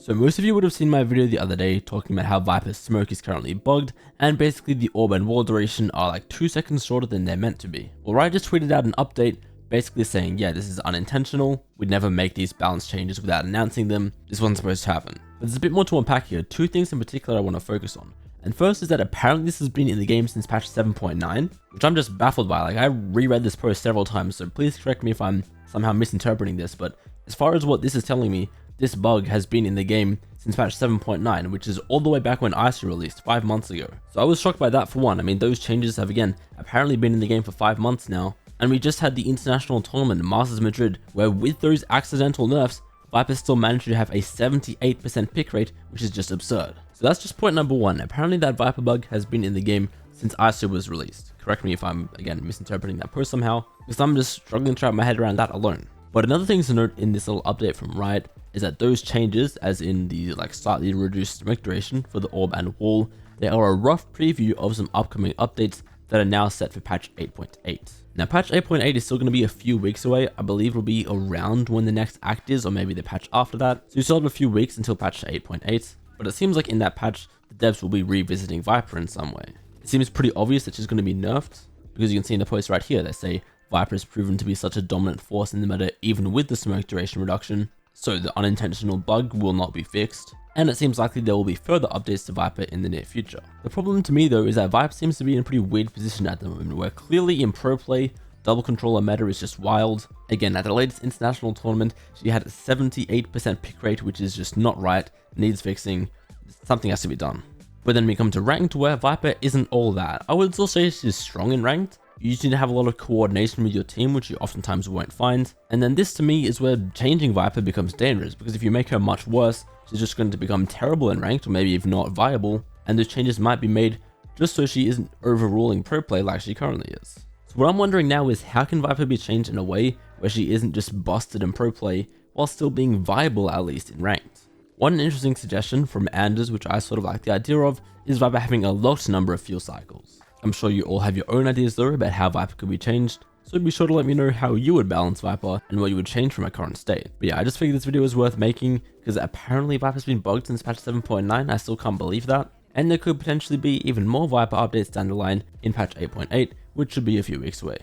So most of you would have seen my video the other day talking about how Viper's smoke is currently bugged, and basically the orb and wall duration are like 2 seconds shorter than they're meant to be. Well, Riot just tweeted out an update basically saying, yeah, this is unintentional, we'd never make these balance changes without announcing them, this wasn't supposed to happen. But there's a bit more to unpack here, 2 things in particular I want to focus on. And first is that apparently this has been in the game since patch 7.9, which I'm just baffled by. Like, I reread this post several times, so please correct me if I'm somehow misinterpreting this, but as far as what this is telling me, this bug has been in the game since patch 7.9, which is all the way back when ICE released 5 months ago. So I was shocked by that for one. I mean, those changes have again apparently been in the game for 5 months now, and we just had the international tournament Masters Madrid, where with those accidental nerfs, Viper still managed to have a 78% pick rate, which is just absurd. So that's just point number 1. Apparently that Viper bug has been in the game since ISO was released. Correct me if I'm, again, misinterpreting that post somehow, because I'm just struggling to wrap my head around that alone. But another thing to note in this little update from Riot is that those changes, as in the slightly reduced smoke duration for the orb and wall, they are a rough preview of some upcoming updates that are now set for patch 8.8. Now patch 8.8 is still going to be a few weeks away. I believe it'll be around when the next act is, or maybe the patch after that. So you still have a few weeks until patch 8.8, but it seems like in that patch, the devs will be revisiting Viper in some way. It seems pretty obvious that she's going to be nerfed, because you can see in the post right here, they say Viper is proven to be such a dominant force in the meta even with the smoke duration reduction, so the unintentional bug will not be fixed, and it seems likely there will be further updates to Viper in the near future. The problem to me though is that Viper seems to be in a pretty weird position at the moment, where clearly in pro play, double controller meta is just wild. Again, at the latest international tournament, she had a 78% pick rate, which is just not right, needs fixing, something has to be done. But then we come to ranked, where Viper isn't all that. I would still say she's strong in ranked. You just need to have a lot of coordination with your team, which you oftentimes won't find. And then this to me is where changing Viper becomes dangerous, because if you make her much worse, she's just going to become terrible in ranked, or maybe if not viable, and those changes might be made just so she isn't overruling pro play like she currently is. So what I'm wondering now is, how can Viper be changed in a way where she isn't just busted in pro play while still being viable at least in ranked? One interesting suggestion from Anders, which I sort of like the idea of, is Viper having a locked number of fuel cycles. I'm sure you all have your own ideas though about how Viper could be changed, so be sure to let me know how you would balance Viper and what you would change from her current state. But yeah, I just figured this video was worth making because apparently Viper's been bugged since patch 7.9, I still can't believe that. And there could potentially be even more Viper updates down the line in patch 8.8, which should be a few weeks away.